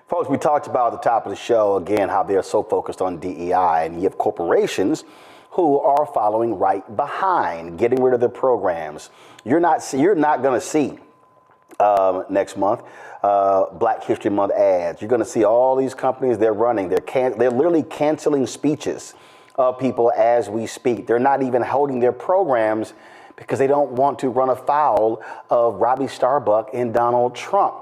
Folks, we talked about at the top of the show, again, how they're so focused on DEI, and you have corporations who are following right behind, getting rid of their programs. You're not going to see next month Black History Month ads. You're going to see all these companies they're running. They're literally canceling speeches of people as we speak. They're not even holding their programs because they don't want to run afoul of Robbie Starbuck and Donald Trump.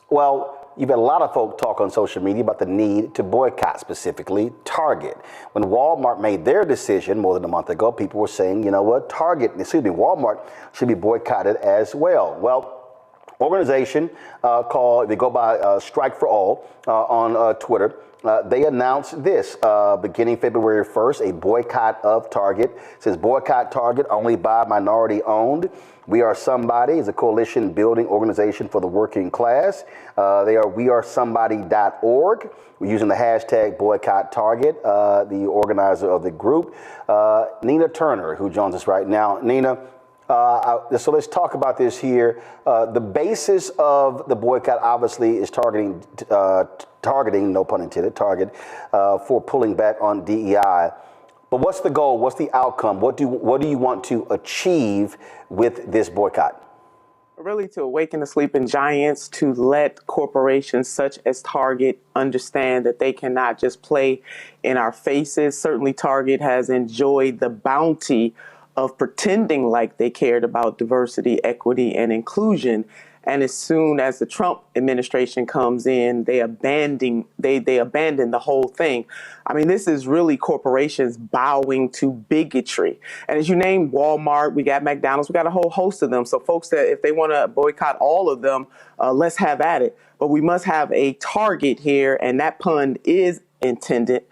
Well, you've had a lot of folk talk on social media about the need to boycott, specifically Target. When Walmart made their decision more than a month ago, people were saying, you know what, Walmart should be boycotted as well. Well, organization called, they go by Strike for All on Twitter. They announced this beginning February 1st, a boycott of Target. It says boycott Target, only buy minority owned. We Are Somebody is a coalition building organization for the working class. They are wearesomebody.org. We're using the hashtag boycott Target. The organizer of the group, Nina Turner, who joins us right now. Nina, so let's talk about this here. The basis of the boycott obviously is targeting, no pun intended, Target for pulling back on DEI. But what's the goal? What's the outcome? What do you want to achieve with this boycott? Really to awaken the sleeping giants, to let corporations such as Target understand that they cannot just play in our faces. Certainly Target has enjoyed the bounty of pretending like they cared about diversity, equity, and inclusion. And as soon as the Trump administration comes in, they abandon the whole thing. I mean, this is really corporations bowing to bigotry. And as you named Walmart, we got McDonald's, we got a whole host of them. So folks, that if they want to boycott all of them, let's have at it. But we must have a target here, and that pun is intended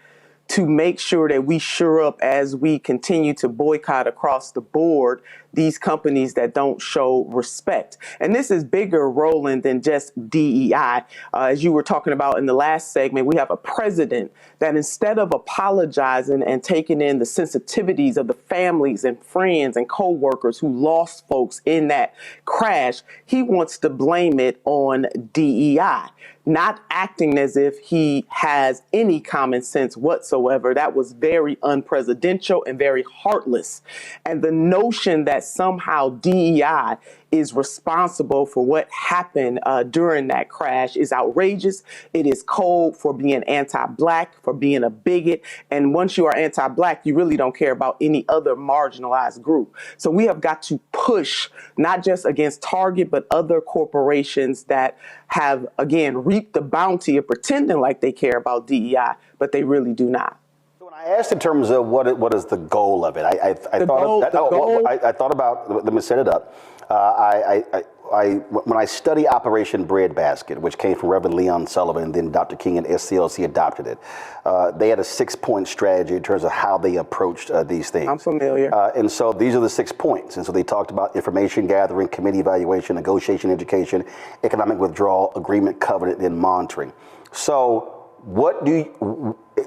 to make sure that we shore up as we continue to boycott across the board these companies that don't show respect. And this is bigger, Roland, than just DEI. As you were talking about in the last segment, we have a president that instead of apologizing and taking in the sensitivities of the families and friends and co-workers who lost folks in that crash, he wants to blame it on DEI, not acting as if he has any common sense whatsoever. That was very unpresidential and very heartless. And the notion that somehow DEI is responsible for what happened during that crash is outrageous. It is code for being anti-Black, for being a bigot. And once you are anti-Black, you really don't care about any other marginalized group. So we have got to push not just against Target, but other corporations that have, again, reaped the bounty of pretending like they care about DEI, but they really do not. I asked in terms of what is the goal of it. I thought about, let me set it up. When I study Operation Breadbasket, which came from Reverend Leon Sullivan, and then Dr. King and SCLC adopted it, they had a 6-point strategy in terms of how they approached these things. I'm familiar. And so these are the 6 points. And so they talked about information gathering, committee evaluation, negotiation, education, economic withdrawal, agreement, covenant, and monitoring. So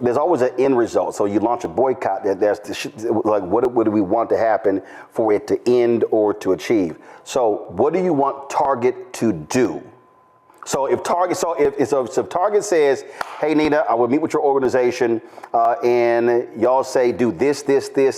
there's always an end result. So you launch a boycott. What do we want to happen for it to end or to achieve? So what do you want Target to do? So if Target says, hey, Nina, I will meet with your organization and y'all say do this,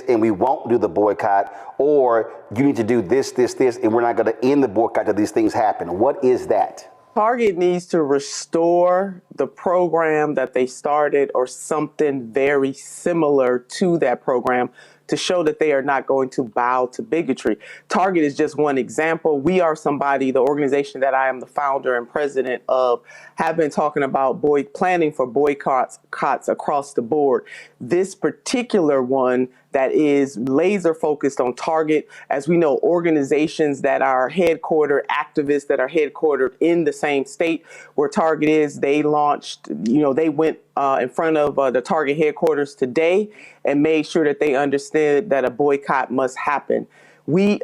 and we won't do the boycott, or you need to do this, and we're not going to end the boycott till these things happen. What is that? Target needs to restore the program that they started or something very similar to that program to show that they are not going to bow to bigotry. Target is just one example. We Are Somebody, the organization that I am the founder and president of, have been talking about planning for boycotts across the board. This particular one that is laser focused on Target, as we know, organizations that are headquartered, activists that are headquartered in the same state where Target is, they launched, they went in front of the Target headquarters today and made sure that they understood that a boycott must happen.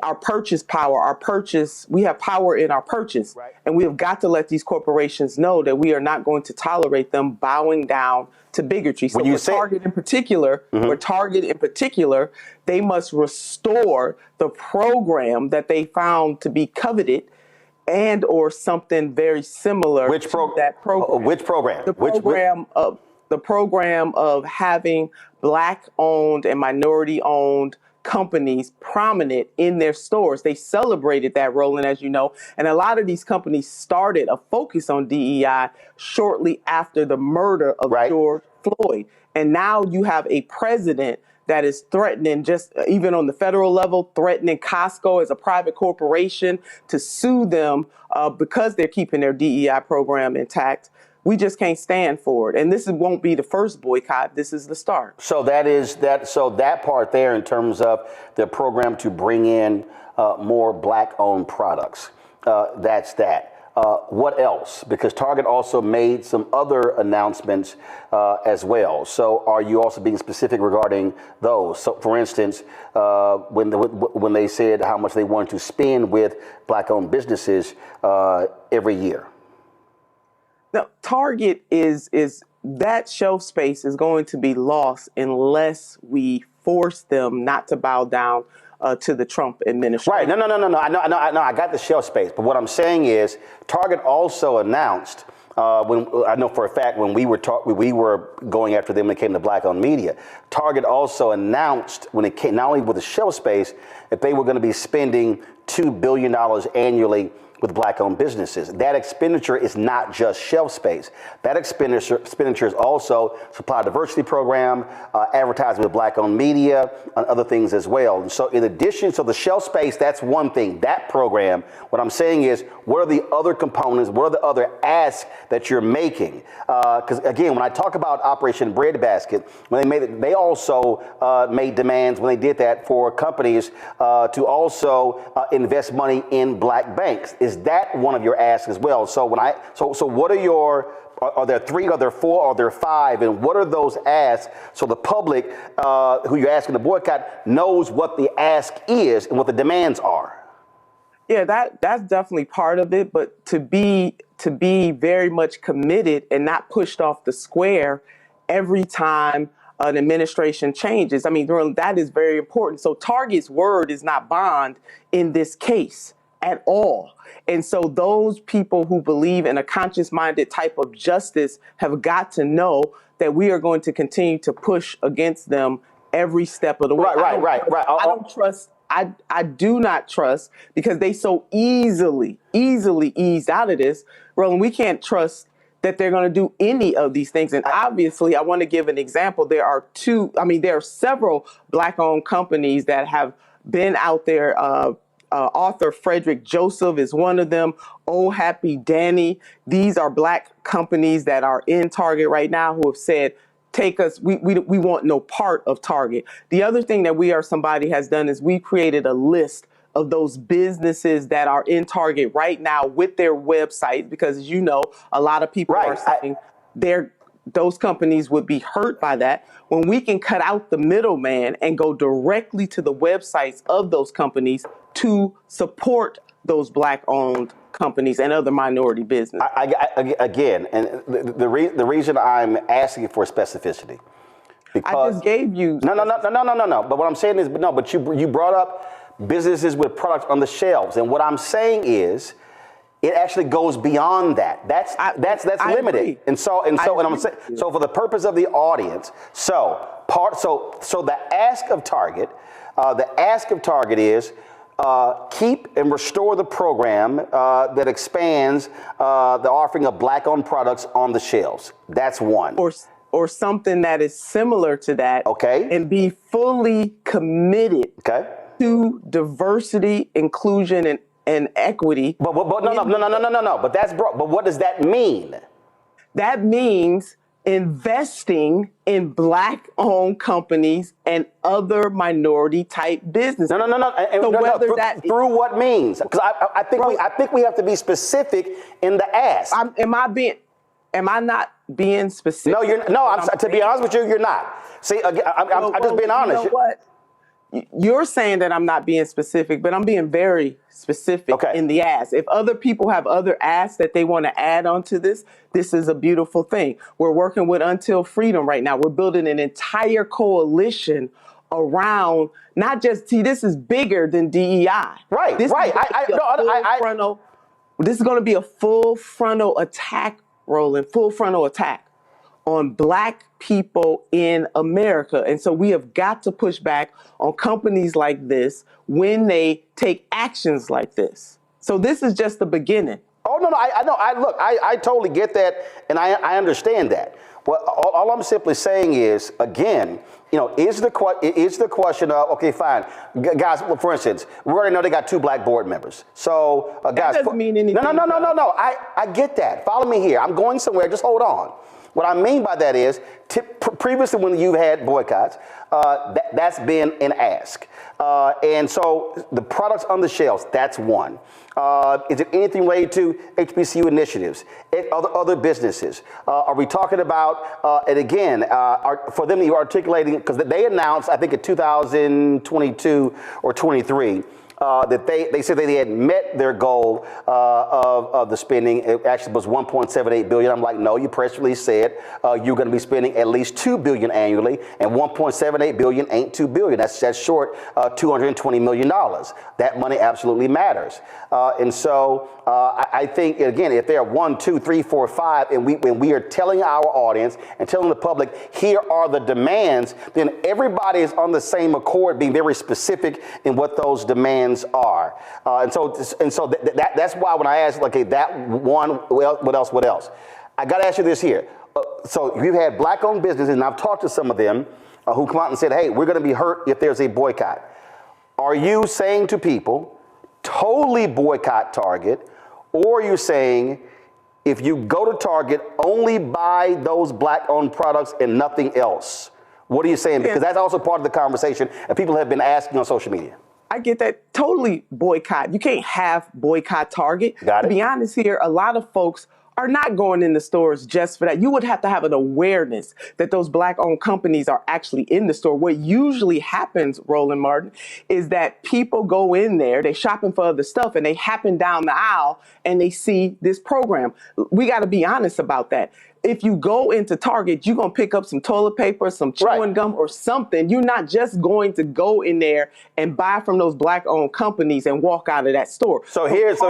Our purchase power, we have power in our purchase. Right. And we have got to let these corporations know that we are not going to tolerate them bowing down to bigotry. So for Target in particular, they must restore the program that they found to be coveted and or something very similar Which to that program. Which program? The program of having black owned and minority owned companies prominent in their stores. They celebrated that, Roland, as you know, and a lot of these companies started a focus on DEI shortly after the murder of Right. George Floyd. And now you have a president that is threatening, just even on the federal level, threatening Costco as a private corporation to sue them because they're keeping their DEI program intact. We just can't stand for it. And won't be the first boycott. This is the start. So that is that. So that part there, in terms of the program to bring in more black-owned products, that's that. What else? Because Target also made some other announcements as well. So are you also being specific regarding those? So, for instance, when they said how much they wanted to spend with black-owned businesses every year. Now, Target is that shelf space is going to be lost unless we force them not to bow down to the Trump administration. Right. No. I know. I got the shelf space. But what I'm saying is, Target also announced, when I know for a fact when we were going after them when it came to black-owned media, Target also announced when it came not only with the shelf space that they were going to be spending $2 billion annually with black-owned businesses. That expenditure is not just shelf space. That expenditure is also supply diversity program, advertising with black-owned media, and other things as well. And so in addition to the shelf space, that's one thing, that program. What I'm saying is, what are the other components, what are the other asks that you're making? Because again, when I talk about Operation Breadbasket, when they made it, they also made demands when they did that for companies to also invest money in black banks. Is that one of your asks as well? So so what are your, are there 3, are there 4, are there 5, and what are those asks so the public who you're asking to boycott knows what the ask is and what the demands are? Yeah, that's definitely part of it, but to be very much committed and not pushed off the square every time an administration changes. I mean, that is very important. So Target's word is not bond in this case at all. And so those people who believe in a conscious-minded type of justice have got to know that we are going to continue to push against them every step of the way. Right. I don't trust. I do not trust, because they so easily eased out of this. Roland, we can't trust that they're going to do any of these things. And obviously, I want to give an example. There are several black-owned companies that have been out there. Author Frederick Joseph is one of them. Oh Happy Danny. These are black companies that are in Target right now who have said, take us, we want no part of Target. The other thing that somebody has done is we created a list of those businesses that are in Target right now with their website, because as you know, a lot of people are saying those companies would be hurt by that. When we can cut out the middleman and go directly to the websites of those companies to support those black-owned companies and other minority business. Again, and the reason I'm asking for specificity, because I just gave you no. But what I'm saying is, but you brought up businesses with products on the shelves, and what I'm saying is, it actually goes beyond that. That's limited. Agree. And I'm saying, so for the purpose of the audience, so the ask of Target is keep and restore the program that expands the offering of black-owned products on the shelves. That's one. Or something that is similar to that. Okay. And be fully committed. Okay. To diversity, inclusion, and equity. But no. But what does that mean? That means investing in black-owned companies and other minority-type businesses. No. Through what means? Because I think we have to be specific in the ask. Am I not being specific? No, you're no. To be honest with you, you're not. See, I'm just being honest. You know what? You're saying that I'm not being specific, but I'm being very specific in the ask. If other people have other asks that they want to add onto this is a beautiful thing. We're working with Until Freedom right now. We're building an entire coalition around not just, this is bigger than DEI. Right, This right. This is going to be a full frontal attack, Roland, full frontal attack on Black people in America. And so we have got to push back on companies like this when they take actions like this. So this is just the beginning. Oh, no, I know. I totally get that, and I understand that. Well, all I'm simply saying is, again, is the question of, okay, fine, guys. For instance, we already know they got 2 Black board members. So, guys, that doesn't mean anything. No. I get that. Follow me here. I'm going somewhere. Just hold on. What I mean by that is, previously when you've had boycotts, that's been an ask. And so the products on the shelves, that's one. Is it anything related to HBCU initiatives, other businesses? Are we talking about, and again, for them to be articulating, because they announced, I think in 2022 or 23, that they said that they had met their goal of the spending. It actually was 1.78 billion. I'm like, no, your press release said you're going to be spending at least 2 billion annually, and 1.78 billion ain't 2 billion. That's short $220 million. That money absolutely matters. And so I think, again, if there are 1, 2, 3, 4, 5, and we are telling our audience and telling the public, here are the demands, then everybody is on the same accord, being very specific in what those demands are. And so that's why when I ask, okay, that one, what else? I got to ask you this here. So you've had Black-owned businesses, and I've talked to some of them who come out and said, hey, we're going to be hurt if there's a boycott. Are you saying to people, totally boycott Target, or are you saying, if you go to Target, only buy those Black-owned products and nothing else? What are you saying? Because that's also part of the conversation, and people have been asking on social media. I get that. Totally boycott. You can't have boycott Target. Got it. To be honest here, a lot of folks are not going in the stores just for that. You would have to have an awareness that those Black-owned companies are actually in the store. What usually happens, Roland Martin, is that people go in there, they're shopping for other stuff, and they happen down the aisle and they see this program. We got to be honest about that. If you go into Target, you're going to pick up some toilet paper, some chewing gum or something. You're not just going to go in there and buy from those Black-owned companies and walk out of that store. So here is,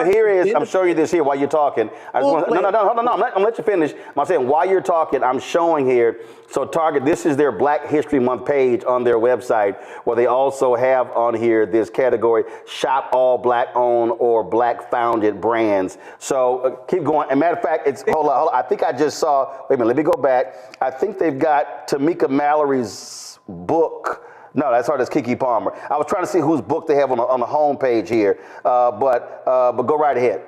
I'm showing you this here while you're talking. Hold on. I'm going to let you finish. I'm saying while you're talking, I'm showing here. So Target, this is their Black History Month page on their website, where they also have on here this category, shop all Black-owned or Black-founded brands. So keep going. And matter of fact, hold on. I think I just saw, wait a minute, let me go back. I think they've got Tamika Mallory's book. No, that's her. That's Keke Palmer. I was trying to see whose book they have on the home page here, but go right ahead.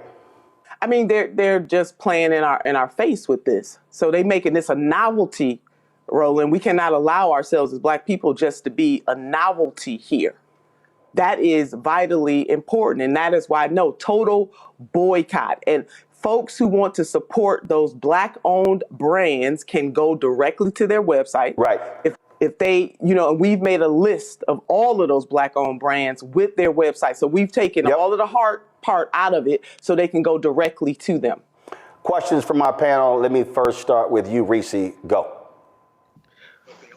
I mean, they're just playing in our face with this. So they making this a novelty, Roland. We cannot allow ourselves as Black people just to be a novelty here. That is vitally important, and that is why no, total boycott. And folks who want to support those Black-owned brands can go directly to their website. Right. If they, we've made a list of all of those Black-owned brands with their website. So we've taken all of the hard part out of it so they can go directly to them. Questions from my panel. Let me first start with you, Reese. Go.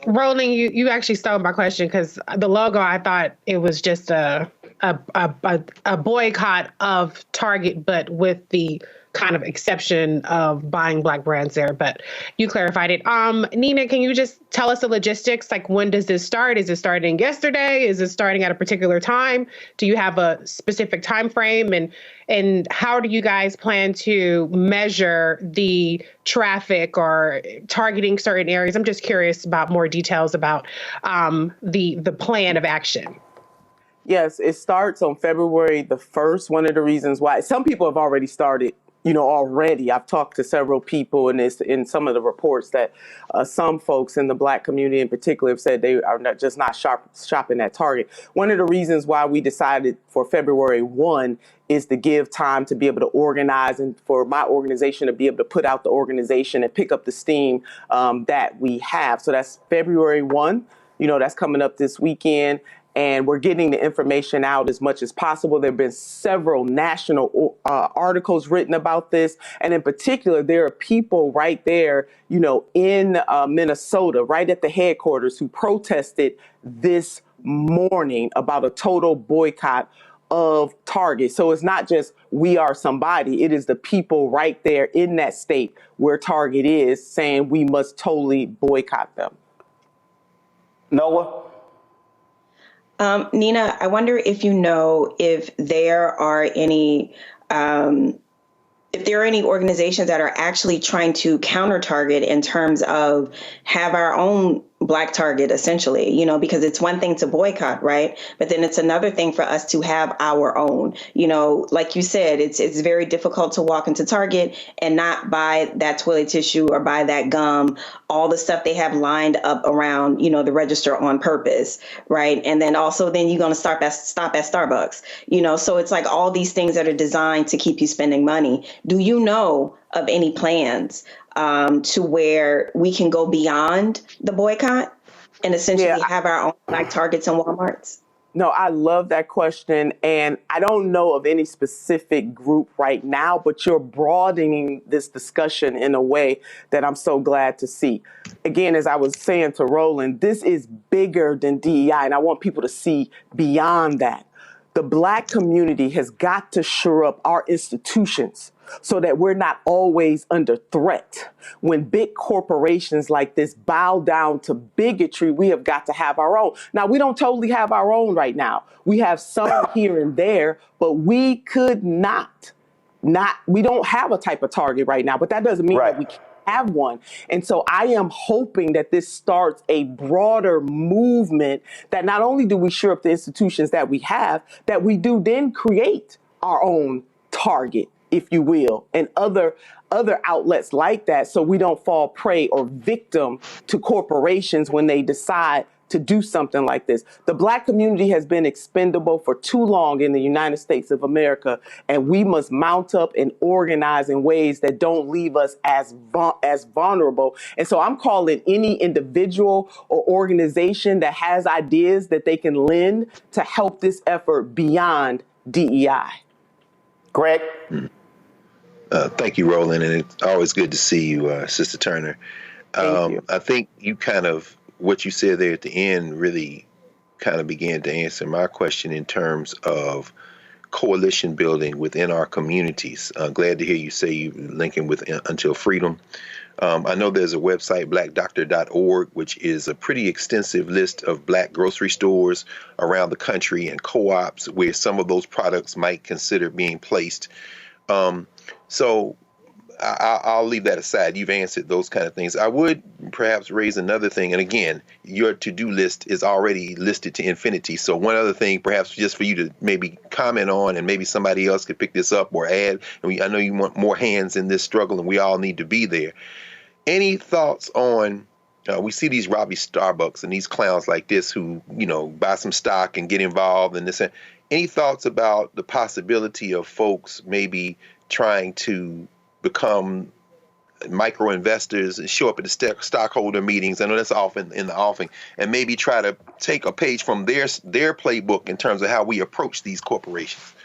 Roland, you actually stole my question, because the logo, I thought it was just a boycott of Target, but with the kind of exception of buying Black brands there, but you clarified it. Nina, can you just tell us the logistics? Like, when does this start? Is it starting yesterday? Is it starting at a particular time? Do you have a specific time frame? And how do you guys plan to measure the traffic or targeting certain areas? I'm just curious about more details about the plan of action. Yes, it starts on February the 1st. One of the reasons why some people have already started, already. I've talked to several people in some of the reports that some folks in the Black community in particular have said they are not shopping at Target. One of the reasons why we decided for February 1 is to give time to be able to organize and for my organization to be able to put out the organization and pick up the steam that we have. So that's February 1. That's coming up this weekend. And we're getting the information out as much as possible. There have been several national articles written about this. And in particular, there are people right there, in Minnesota, right at the headquarters, who protested this morning about a total boycott of Target. So it's not just we are somebody, it is the people right there in that state where Target is saying we must totally boycott them. Noah? Nina, I wonder if you know if there are any organizations that are actually trying to counter Target in terms of have our own Black Target, essentially, you know, because it's one thing to boycott, right? But then it's another thing for us to have our own, you know, like you said, it's very difficult to walk into Target and not buy that toilet tissue or buy that gum, all the stuff they have lined up around, you know, the register on purpose, right? And then also then you're going to stop at Starbucks, you know, so it's like all these things that are designed to keep you spending money. Do you know of any plans to where we can go beyond the boycott and essentially have our own Black Targets and Walmarts? No, I love that question. And I don't know of any specific group right now, but you're broadening this discussion in a way that I'm so glad to see. Again, as I was saying to Roland, this is bigger than DEI, and I want people to see beyond that. The Black community has got to shore up our institutions so that we're not always under threat. When big corporations like this bow down to bigotry, we have got to have our own. Now, we don't totally have our own right now. We have some here and there, but we could we don't have a type of Target right now, but that doesn't mean that we can't have one. And so I am hoping that this starts a broader movement that not only do we shore up the institutions that we have, that we do then create our own Target, if you will, and other outlets like that, so we don't fall prey or victim to corporations when they decide to do something like this. The Black community has been expendable for too long in the United States of America, and we must mount up and organize in ways that don't leave us as vulnerable. And so I'm calling any individual or organization that has ideas that they can lend to help this effort beyond DEI. Greg? Thank you, Roland, and it's always good to see you, Sister Turner. Thank you. I think you what you said there at the end really kind of began to answer my question in terms of coalition building within our communities. Glad to hear you say you're linking with Until Freedom. I know there's a website, blackdoctor.org, which is a pretty extensive list of Black grocery stores around the country and co-ops where some of those products might consider being placed. So I'll leave that aside. You've answered those kind of things. I would perhaps raise another thing. And again, your to-do list is already listed to infinity. So one other thing, perhaps just for you to maybe comment on, and maybe somebody else could pick this up or add. And I know you want more hands in this struggle, and we all need to be there. Any thoughts on, we see these Robbie Starbucks and these clowns like this who, you know, buy some stock and get involved in this. Any thoughts about the possibility of folks maybe trying to become micro investors and show up at the stockholder meetings? I know that's often in the offing, and maybe try to take a page from their playbook in terms of how we approach these corporations.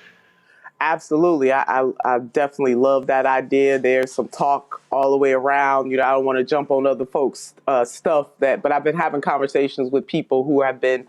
Absolutely. I definitely love that idea. There's some talk all the way around. You know, I don't want to jump on other folks' stuff, but I've been having conversations with people who have been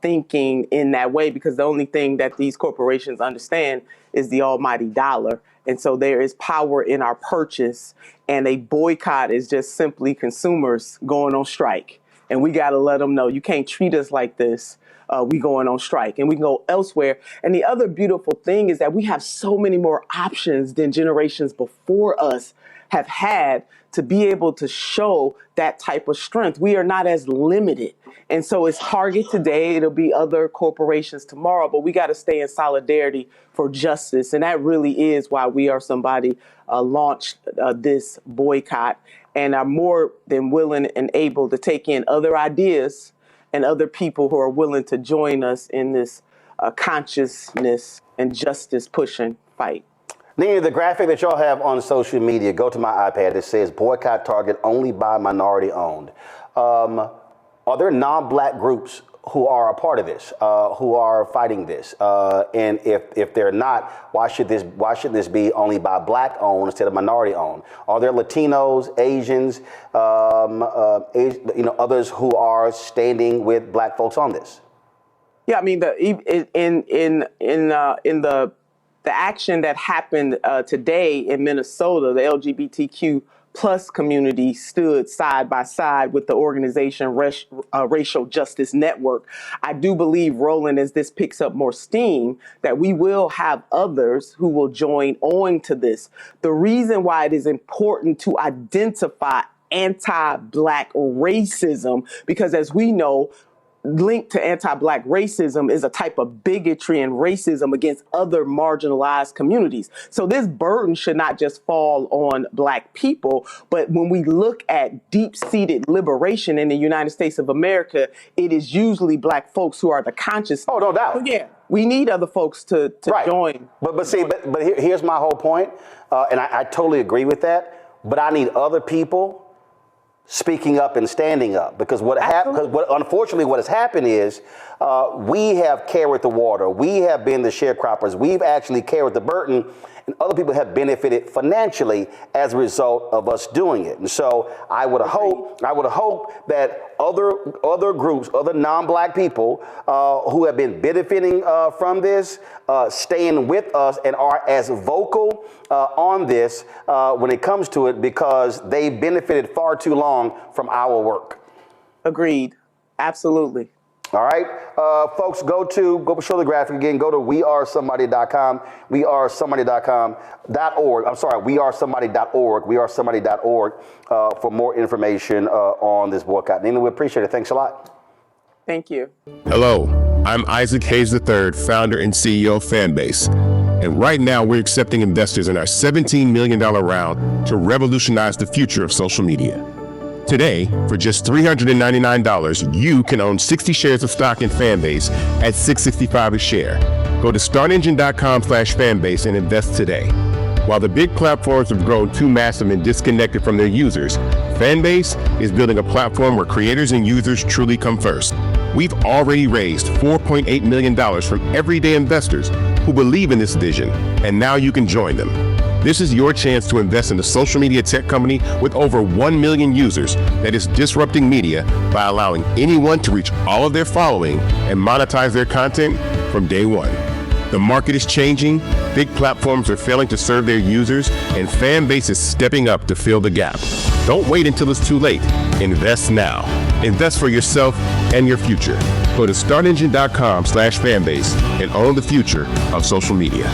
thinking in that way, because the only thing that these corporations understand is the almighty dollar. And so there is power in our purchase, and a boycott is just simply consumers going on strike. And we got to let them know, you can't treat us like this. We going on strike, and we can go elsewhere. And the other beautiful thing is that we have so many more options than generations before us have had to be able to show that type of strength. We are not as limited. And so it's Target today, it'll be other corporations tomorrow, but we got to stay in solidarity for justice. And that really is why We Are Somebody launched this boycott, and are more than willing and able to take in other ideas and other people who are willing to join us in this consciousness and justice pushing fight. Nina, the graphic that y'all have on social media, go to my iPad, it says boycott Target only by minority owned. Are there non-Black groups who are a part of this, who are fighting this? And if they're not, why should this be only by Black owned instead of minority owned? Are there Latinos, Asians, others who are standing with Black folks on this? Yeah, I mean the action that happened today in Minnesota, the LGBTQ plus community stood side by side with the organization Racial Justice Network. I do believe, Roland, as this picks up more steam, that we will have others who will join on to this. The reason why it is important to identify anti-Black racism, because as we know, linked to anti-Black racism is a type of bigotry and racism against other marginalized communities. So this burden should not just fall on Black people, but when we look at deep-seated liberation in the United States of America, it is usually Black folks who are the conscious. Oh, no doubt. So yeah, we need other folks to Right. join. But here's my whole point, and I totally agree with that. But I need other people speaking up and standing up, because unfortunately what has happened is we have carried the water, we have been the sharecroppers, we've actually carried the burden, and other people have benefited financially as a result of us doing it. And so I would hope that other groups, other non-Black people who have been benefiting from this, staying with us and are as vocal on this when it comes to it, because they benefited far too long from our work. Agreed. Absolutely. All right, folks, go show the graphic again. Go to wearesomebody.com, wearesomebody.org. I'm sorry, wearesomebody.org for more information on this boycott. Nina, we appreciate it. Thanks a lot. Thank you. Hello, I'm Isaac Hayes III, founder and CEO of Fanbase. And right now we're accepting investors in our $17 million round to revolutionize the future of social media. Today, for just $399, you can own 60 shares of stock in Fanbase at $6.65 a share. Go to startengine.com/fanbase and invest today. While the big platforms have grown too massive and disconnected from their users, Fanbase is building a platform where creators and users truly come first. We've already raised $4.8 million from everyday investors who believe in this vision, and now you can join them. This is your chance to invest in a social media tech company with over 1 million users that is disrupting media by allowing anyone to reach all of their following and monetize their content from day one. The market is changing, big platforms are failing to serve their users, and Fanbase is stepping up to fill the gap. Don't wait until it's too late. Invest now. Invest for yourself and your future. Go to startengine.com/fanbase and own the future of social media.